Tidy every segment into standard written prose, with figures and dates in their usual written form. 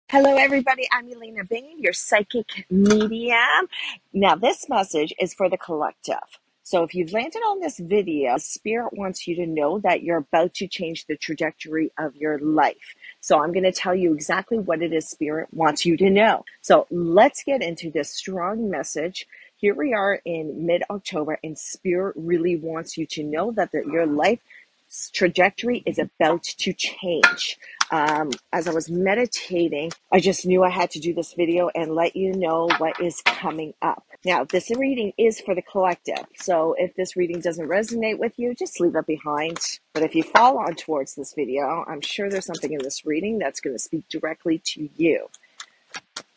Hello, everybody. I'm Elena Bain, your psychic medium. Now, this message is for the collective. So, if you've landed on this video, Spirit wants you to know that you're about to change the trajectory of your life. So, I'm going to tell you exactly what it is Spirit wants you to know. So, let's get into this strong message. Here we are in mid-October, and Spirit really wants you to know that your life trajectory is about to change. As I was meditating, I just knew I had to do this video and let you know what is coming up. Now, this reading is for the collective. So if this reading doesn't resonate with you, just leave it behind. But if you fall on towards this video, I'm sure there's something in this reading that's going to speak directly to you.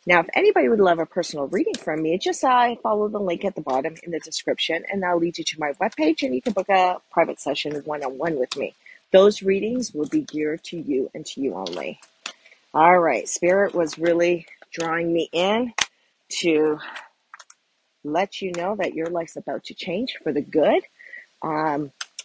Now, if anybody would love a personal reading from me, just follow the link at the bottom in the description, and that'll lead you to my webpage, and you can book a private session one-on-one with me. Those readings will be geared to you and to you only. All right, Spirit was really drawing me in to let you know that your life's about to change for the good.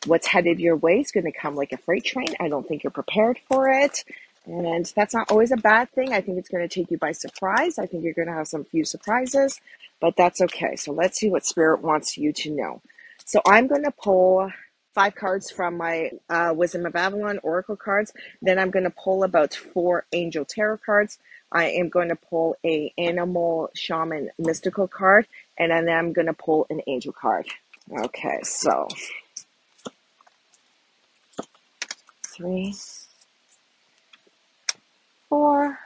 What's headed your way is going to come like a freight train. I don't think you're prepared for it. And that's not always a bad thing. I think it's going to take you by surprise. I think you're going to have some few surprises, but that's okay. So let's see what Spirit wants you to know. So I'm going to pull 5 cards from my Wisdom of Avalon Oracle cards. Then I'm going to pull about 4 Angel Tarot cards. I am going to pull a Animal Shaman Mystical card. And then I'm going to pull an Angel card. Okay, so 3, 4.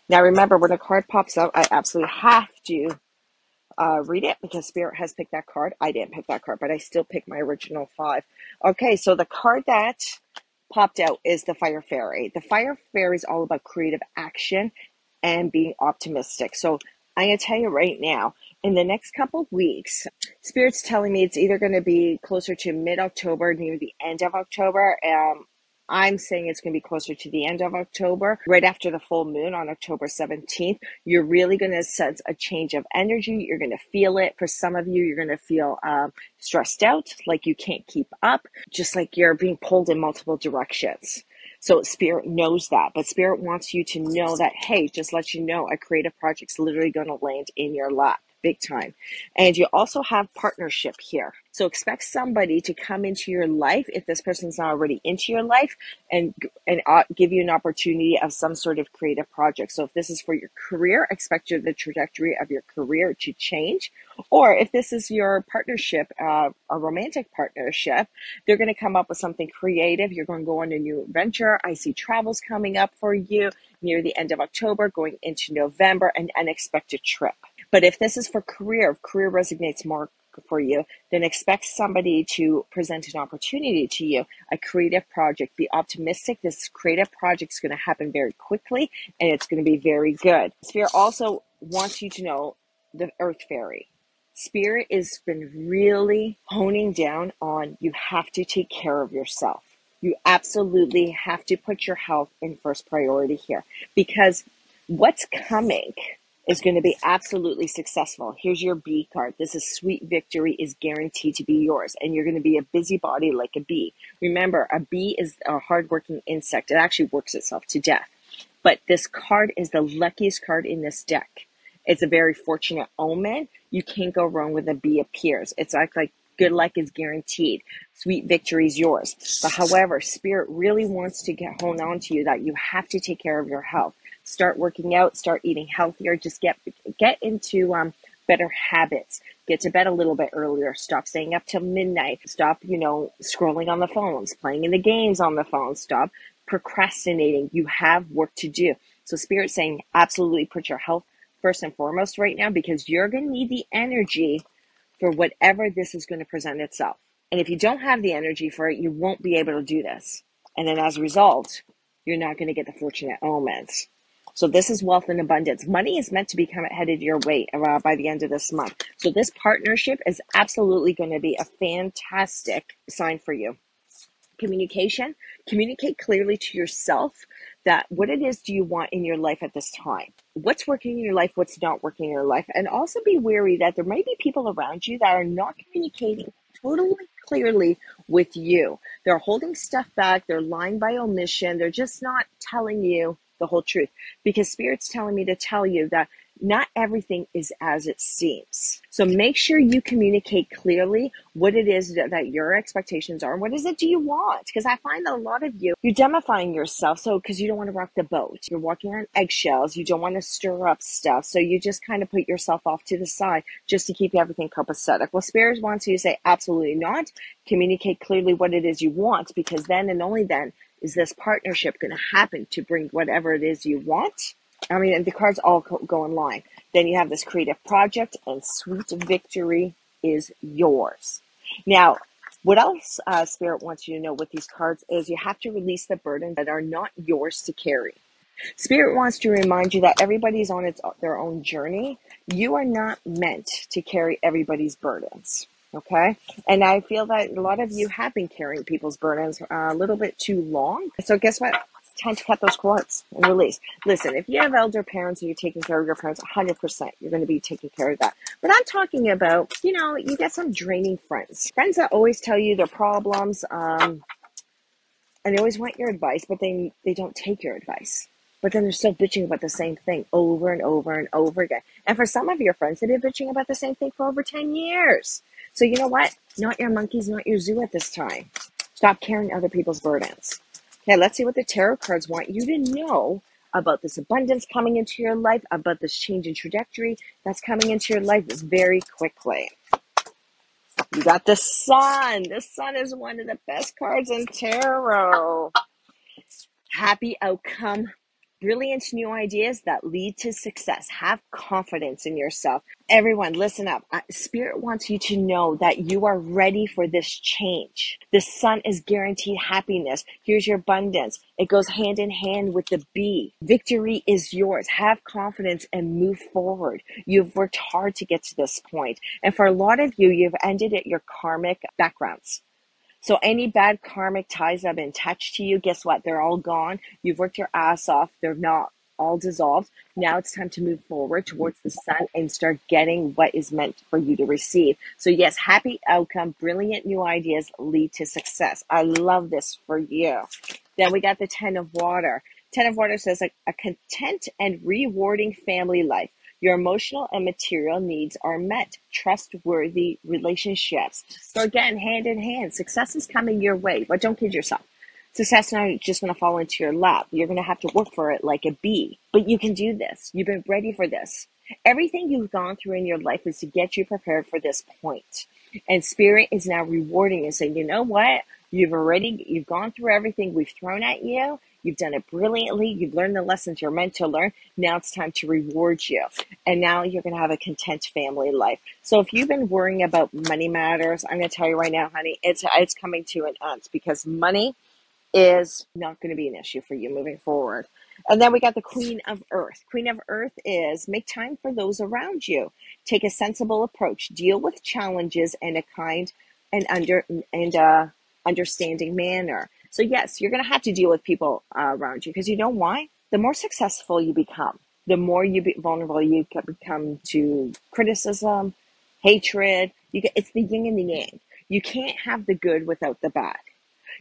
Now remember, when a card pops out, I absolutely have to read it because Spirit has picked that card. I didn't pick that card, but I still picked my original 5. Okay, so the card that popped out is the Fire Fairy. The Fire Fairy is all about creative action and being optimistic. So I'm going to tell you right now, in the next couple of weeks, Spirit's telling me it's either going to be closer to mid-October, near the end of October. I'm saying it's going to be closer to the end of October, right after the full moon on October 17th. You're really going to sense a change of energy. You're going to feel it. For some of you, you're going to feel stressed out, like you can't keep up, just like you're being pulled in multiple directions. So Spirit knows that, but Spirit wants you to know that, hey, just let you know, a creative project's literally going to land in your lap. Big time. And you also have partnership here. So expect somebody to come into your life, if this person's not already into your life, and give you an opportunity of some sort of creative project. So if this is for your career, expect the trajectory of your career to change. Or if this is your partnership, a romantic partnership, they're going to come up with something creative. You're going to go on a new adventure. I see travels coming up for you near the end of October, going into November, an unexpected trip. But if this is for career, if career resonates more for you, then expect somebody to present an opportunity to you, a creative project. Be optimistic. This creative project is going to happen very quickly, and it's going to be very good. Spirit also wants you to know the Earth Fairy. Spirit has been really honing down on you have to take care of yourself. You absolutely have to put your health in first priority here, because what's coming is going to be absolutely successful. Here's your bee card. This is sweet victory is guaranteed to be yours. And you're going to be a busybody like a bee. Remember, a bee is a hardworking insect. It actually works itself to death. But this card is the luckiest card in this deck. It's a very fortunate omen. You can't go wrong when the bee appears. It's like good luck is guaranteed. Sweet victory is yours. But however, Spirit really wants to hone on to you that you have to take care of your health. Start working out, start eating healthier, just get into better habits. Get to bed a little bit earlier. Stop staying up till midnight. Stop, scrolling on the phones, playing in the games on the phone. Stop procrastinating. You have work to do. So Spirit's saying absolutely put your health first and foremost right now, because you're going to need the energy for whatever this is going to present itself. And if you don't have the energy for it, you won't be able to do this. And then as a result, you're not going to get the fortunate omens. So this is wealth and abundance. Money is meant to become headed your way by the end of this month. So this partnership is absolutely going to be a fantastic sign for you. Communication. Communicate clearly to yourself that what it is do you want in your life at this time. What's working in your life, what's not working in your life. And also be wary that there might be people around you that are not communicating totally clearly with you. They're holding stuff back. They're lying by omission. They're just not telling you the whole truth, because Spirit's telling me to tell you that not everything is as it seems. So make sure you communicate clearly what it is that your expectations are. What is it do you want? Because I find that a lot of you're demyfying yourself. So because you don't want to rock the boat, you're walking on eggshells. You don't want to stir up stuff. So you just kind of put yourself off to the side just to keep everything copacetic. Well, Spirit wants you to say absolutely not. Communicate clearly what it is you want, because then and only then is this partnership going to happen to bring whatever it is you want. I mean, the cards all go in line. Then you have this creative project, and sweet victory is yours. Now, what else Spirit wants you to know with these cards is you have to release the burdens that are not yours to carry. Spirit wants to remind you that everybody's on their own journey. You are not meant to carry everybody's burdens. Okay. And I feel that a lot of you have been carrying people's burdens a little bit too long. So guess what? It's time to cut those cords and release. Listen, if you have elder parents and you're taking care of your parents, 100%, you're going to be taking care of that. But I'm talking about, you get some draining friends. Friends that always tell you their problems, and they always want your advice, but they don't take your advice. But then they're still bitching about the same thing over and over and over again. And for some of your friends, they've been bitching about the same thing for over 10 years. So you know what? Not your monkeys, not your zoo at this time. Stop carrying other people's burdens. Okay, let's see what the tarot cards want you to know about this abundance coming into your life, about this change in trajectory that's coming into your life very quickly. You got the Sun. The Sun is one of the best cards in tarot. Happy outcome. Brilliant new ideas that lead to success. Have confidence in yourself. Everyone, listen up. Spirit wants you to know that you are ready for this change. The Sun is guaranteed happiness. Here's your abundance. It goes hand in hand with the bee. Victory is yours. Have confidence and move forward. You've worked hard to get to this point. And for a lot of you, you've ended at your karmic backgrounds. So any bad karmic ties that have been attached to you, guess what? They're all gone. You've worked your ass off. They're not all dissolved. Now it's time to move forward towards the Sun and start getting what is meant for you to receive. So yes, happy outcome, brilliant new ideas lead to success. I love this for you. Then we got the Ten of Water. Ten of Water says a content and rewarding family life. Your emotional and material needs are met. Trustworthy relationships. So again, hand in hand, success is coming your way, but don't kid yourself. Success is not just going to fall into your lap. You're going to have to work for it like a bee, but you can do this. You've been ready for this. Everything you've gone through in your life is to get you prepared for this point. And Spirit is now rewarding you, saying, you know what? You've gone through everything we've thrown at you. You've done it brilliantly. You've learned the lessons you're meant to learn. Now it's time to reward you. And now you're going to have a content family life. So if you've been worrying about money matters, I'm going to tell you right now, honey, it's coming to an end, because money is not going to be an issue for you moving forward. And then we got the Queen of Earth. Queen of Earth is make time for those around you. Take a sensible approach. Deal with challenges in a kind and understanding manner. So yes, you're going to have to deal with people around you, because you know why? The more successful you become, the more vulnerable you become to criticism, hatred. It's the yin and the yang. You can't have the good without the bad.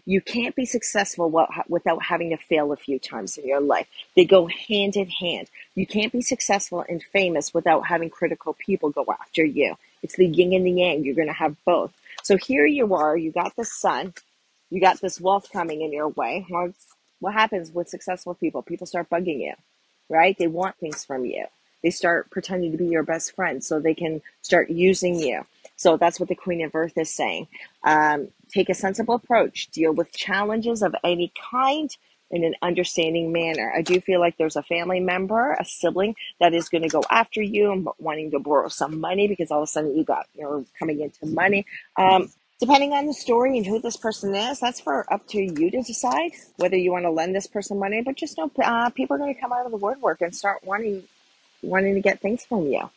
You can't be successful without having to fail a few times in your life. They go hand in hand. You can't be successful and famous without having critical people go after you. It's the yin and the yang. You're going to have both. So here you are. You got the Sun. You got this wealth coming in your way. What happens with successful people? People start bugging you, right? They want things from you. They start pretending to be your best friend so they can start using you. So that's what the Queen of Earth is saying. Take a sensible approach. Deal with challenges of any kind in an understanding manner. I do feel like there's a family member, a sibling that is going to go after you and wanting to borrow some money, because all of a sudden you're coming into money. Depending on the story and who this person is, that's up to you to decide whether you want to lend this person money. But just know people are going to come out of the woodwork and start wanting to get things from you.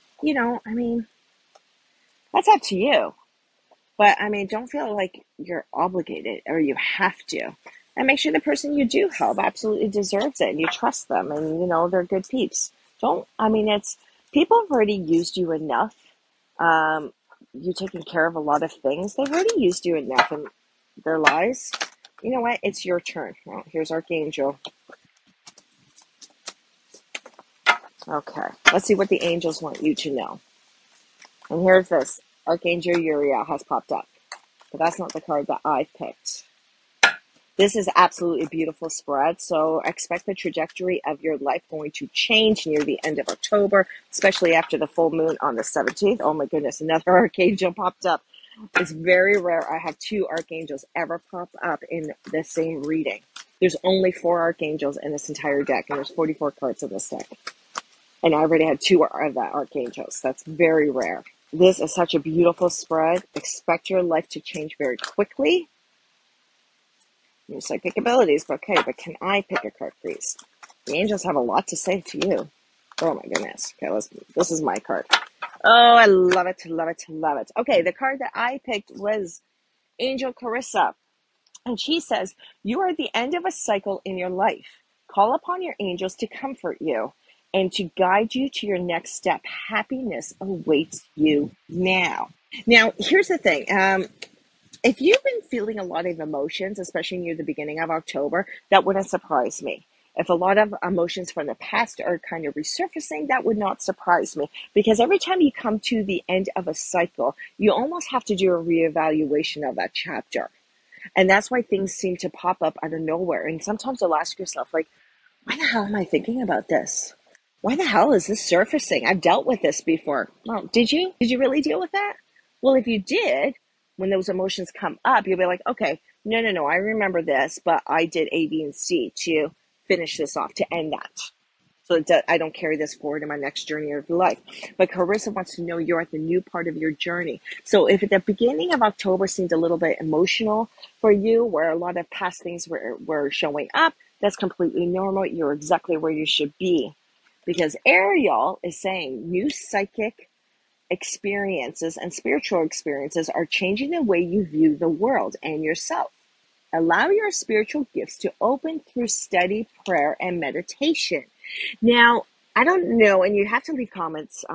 That's up to you. But don't feel like you're obligated or you have to. And make sure the person you do help absolutely deserves it and you trust them and, they're good peeps. People have already used you enough. you taking care of a lot of things. They've already used you enough in their lives. You know what? It's your turn. Well, here's Archangel. Okay, let's see what the angels want you to know. And here's this. Archangel Uriel has popped up. But that's not the card that I picked. This is absolutely beautiful spread. So expect the trajectory of your life going to change near the end of October, especially after the full moon on the 17th. Oh my goodness, another Archangel popped up. It's very rare I have two Archangels ever pop up in the same reading. There's only 4 Archangels in this entire deck, and there's 44 cards in this deck. And I already had 2 of the Archangels. That's very rare. This is such a beautiful spread. Expect your life to change very quickly. Your psychic abilities, but okay, but can I pick a card, please? The angels have a lot to say to you. Oh my goodness. Okay, this is my card. Oh, I love it, love it, love it. Okay, the card that I picked was Angel Carissa. And she says, you are at the end of a cycle in your life. Call upon your angels to comfort you and to guide you to your next step. Happiness awaits you now. Now, here's the thing. If you've been feeling a lot of emotions, especially near the beginning of October, that wouldn't surprise me. If a lot of emotions from the past are kind of resurfacing, that would not surprise me. Because every time you come to the end of a cycle, you almost have to do a reevaluation of that chapter. And that's why things seem to pop up out of nowhere. And sometimes you'll ask yourself, like, why the hell am I thinking about this? Why the hell is this surfacing? I've dealt with this before. Well, did you? Did you really deal with that? Well, if you did, when those emotions come up, you'll be like, okay, no, I remember this, but I did A, B, and C to finish this off, to end that. So that I don't carry this forward in my next journey of life. But Carissa wants to know you're at the new part of your journey. So if at the beginning of October seemed a little bit emotional for you, where a lot of past things were showing up, that's completely normal. You're exactly where you should be. Because Ariel is saying new psychic experiences and spiritual experiences are changing the way you view the world and yourself. Allow your spiritual gifts to open through steady prayer and meditation. Now, I don't know, and you have to leave comments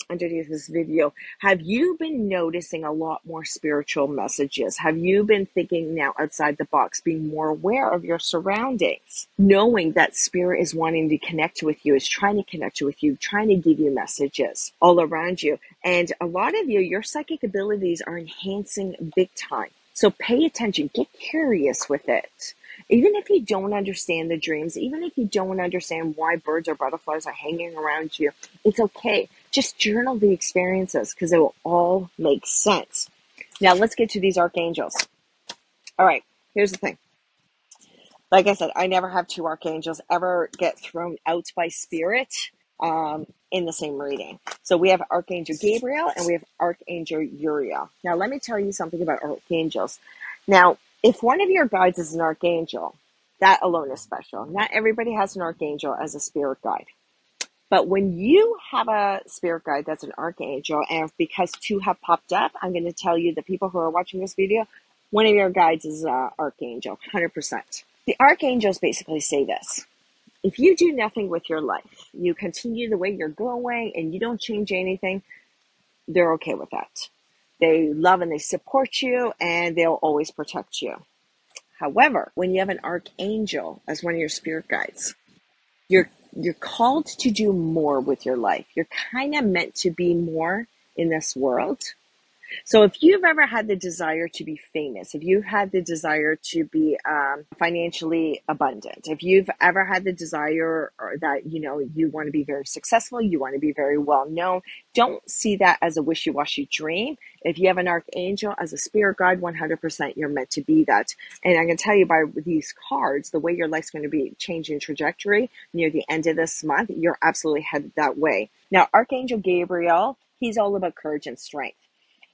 underneath this video. Have you been noticing a lot more spiritual messages? Have you been thinking now outside the box, being more aware of your surroundings, knowing that spirit is wanting to connect with you, is trying to connect with you, trying to give you messages all around you? And a lot of you, your psychic abilities are enhancing big time. So pay attention, get curious with it. Even if you don't understand the dreams, even if you don't understand why birds or butterflies are hanging around you, it's okay. Just journal the experiences because it will all make sense. Now let's get to these archangels. All right, here's the thing. Like I said, I never have 2 archangels ever get thrown out by spirit in the same reading. So we have Archangel Gabriel and we have Archangel Uriel. Now let me tell you something about archangels. Now, if one of your guides is an archangel, that alone is special. Not everybody has an archangel as a spirit guide. But when you have a spirit guide that's an archangel, and because 2 have popped up, I'm going to tell you, the people who are watching this video, one of your guides is an archangel, 100%. The archangels basically say this. If you do nothing with your life, you continue the way you're going and you don't change anything, they're okay with that. They love and they support you and they'll always protect you. However, when you have an archangel as one of your spirit guides, you're called to do more with your life. You're kind of meant to be more in this world. So if you've ever had the desire to be famous, if you've had the desire to be financially abundant, if you've ever had the desire or that, you want to be very successful, you want to be very well known, don't see that as a wishy-washy dream. If you have an archangel as a spirit guide, 100% you're meant to be that. And I can tell you by these cards, the way your life's going to be changing trajectory near the end of this month, you're absolutely headed that way. Now, Archangel Gabriel, he's all about courage and strength.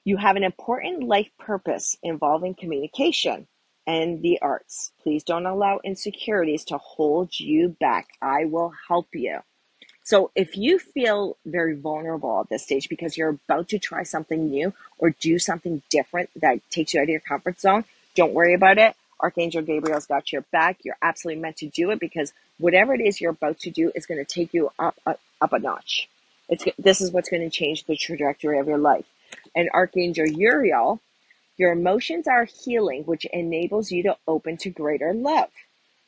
You have an important life purpose involving communication and the arts. Please don't allow insecurities to hold you back. I will help you. So if you feel very vulnerable at this stage because you're about to try something new or do something different that takes you out of your comfort zone, don't worry about it. Archangel Gabriel's got your back. You're absolutely meant to do it because whatever it is you're about to do is going to take you up a notch. This is what's going to change the trajectory of your life. And Archangel Uriel, your emotions are healing, which enables you to open to greater love.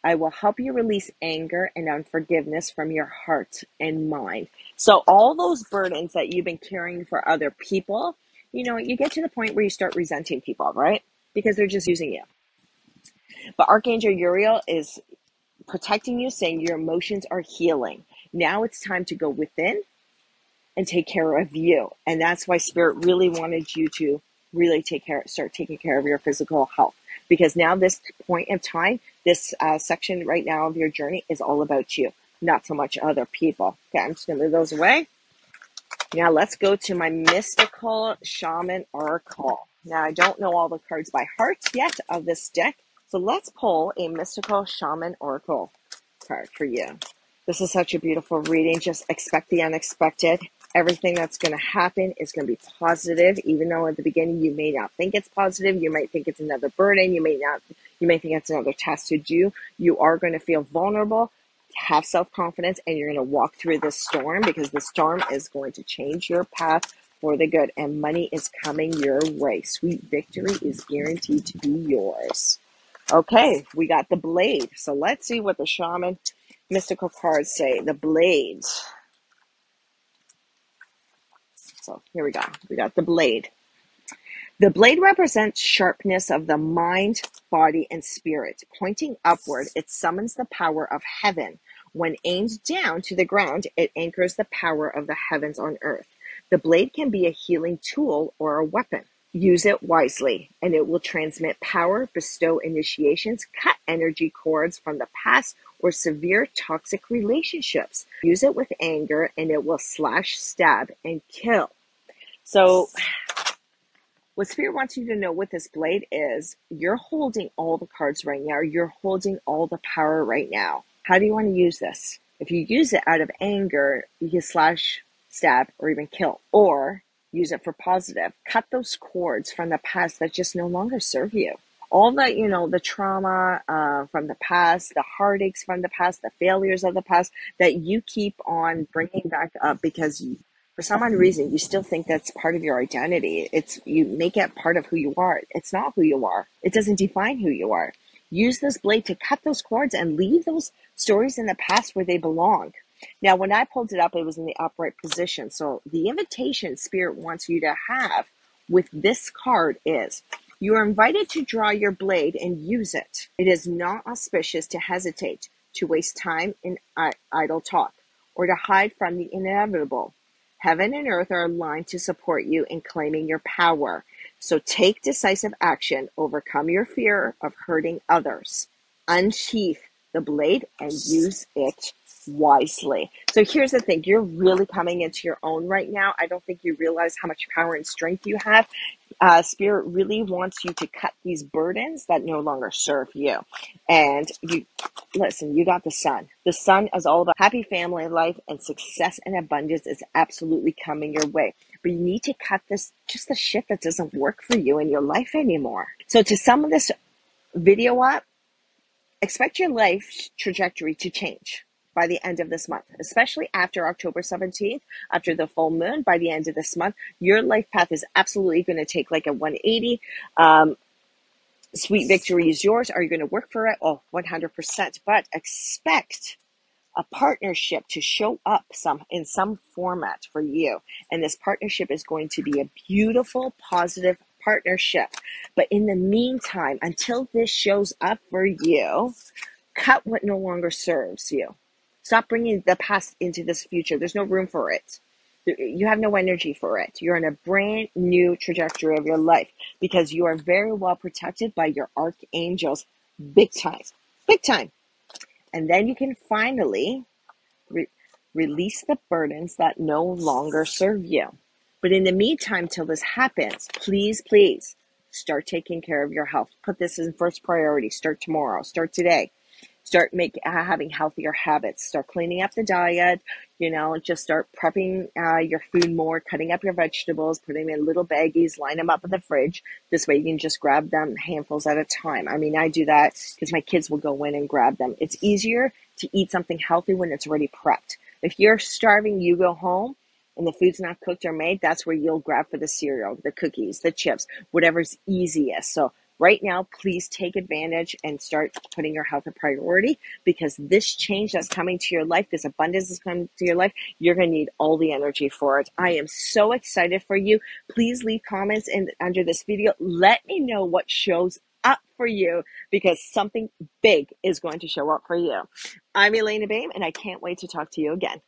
I will help you release anger and unforgiveness from your heart and mind. So all those burdens that you've been carrying for other people, you get to the point where you start resenting people, right? Because they're just using you. But Archangel Uriel is protecting you, saying your emotions are healing. Now it's time to go within and take care of you. And that's why Spirit really wanted you to really start taking care of your physical health. Because now this point of time, this section right now of your journey is all about you, not so much other people. Okay, I'm just going to move those away. Now let's go to my Mystical Shaman Oracle. Now I don't know all the cards by heart yet of this deck, so let's pull a Mystical Shaman Oracle card for you. This is such a beautiful reading. Just expect the unexpected. Everything that's going to happen is going to be positive, even though at the beginning you may not think it's positive. You might think it's another burden. You may think it's another task to do. You are going to feel vulnerable, have self-confidence, and you're going to walk through this storm, because the storm is going to change your path for the good, and money is coming your way. Sweet victory is guaranteed to be yours. Okay, we got the Blade. So let's see what the Shaman mystical cards say. The Blades. So here we go. We got the Blade. The blade represents sharpness of the mind, body, and spirit. Pointing upward, it summons the power of heaven. When aimed down to the ground, it anchors the power of the heavens on earth. The blade can be a healing tool or a weapon. Use it wisely, and it will transmit power, bestow initiations, cut energy cords from the past, or severe toxic relationships. Use it with anger, and it will slash, stab, and kill. So what Spirit wants you to know with this blade is you're holding all the cards right now. You're holding all the power right now. How do you want to use this? If you use it out of anger, you can slash, stab, or even kill. Or use it for positive. Cut those cords from the past that just no longer serve you. All that, the trauma from the past, the heartaches from the past, the failures of the past that you keep on bringing back up because for some odd reason, you still think that's part of your identity. You make it part of who you are. It's not who you are. It doesn't define who you are. Use this blade to cut those cords and leave those stories in the past where they belong. Now, when I pulled it up, it was in the upright position. So the invitation Spirit wants you to have with this card is you are invited to draw your blade and use it. It is not auspicious to hesitate, to waste time in idle talk, or to hide from the inevitable. Heaven and earth are aligned to support you in claiming your power. So take decisive action, overcome your fear of hurting others. Unsheath the blade and use it wisely. So here's the thing. You're really coming into your own right now. I don't think you realize how much power and strength you have. Spirit really wants you to cut these burdens that no longer serve you. And listen, you got the sun. The sun is all about happy family life, and success and abundance is absolutely coming your way. But you need to cut just the shit that doesn't work for you in your life anymore. So to sum this video up, expect your life trajectory to change by the end of this month, especially after October 17th, after the full moon. By the end of this month, your life path is absolutely going to take like a 180. Sweet victory is yours. Are you going to work for it? Oh, 100%. But expect a partnership to show up in some format for you. And this partnership is going to be a beautiful, positive partnership. But in the meantime, until this shows up for you, cut what no longer serves you. Stop bringing the past into this future. There's no room for it. You have no energy for it. You're in a brand new trajectory of your life because you are very well protected by your archangels. Big time. Big time. And then you can finally release the burdens that no longer serve you. But in the meantime, till this happens, please, please start taking care of your health. Put this in first priority. Start tomorrow. Start today. Start having healthier habits. Start cleaning up the diet. Just start prepping your food more, cutting up your vegetables, putting them in little baggies, line them up in the fridge. This way you can just grab them handfuls at a time. I mean, I do that because my kids will go in and grab them. It's easier to eat something healthy when it's already prepped. If you're starving, you go home and the food's not cooked or made, that's where you'll grab for the cereal, the cookies, the chips, whatever's easiest. So right now, please take advantage and start putting your health a priority, because this change that's coming to your life, this abundance that's coming to your life, you're going to need all the energy for it. I am so excited for you. Please leave comments under this video. Let me know what shows up for you, because something big is going to show up for you. I'm Elena Bain, and I can't wait to talk to you again.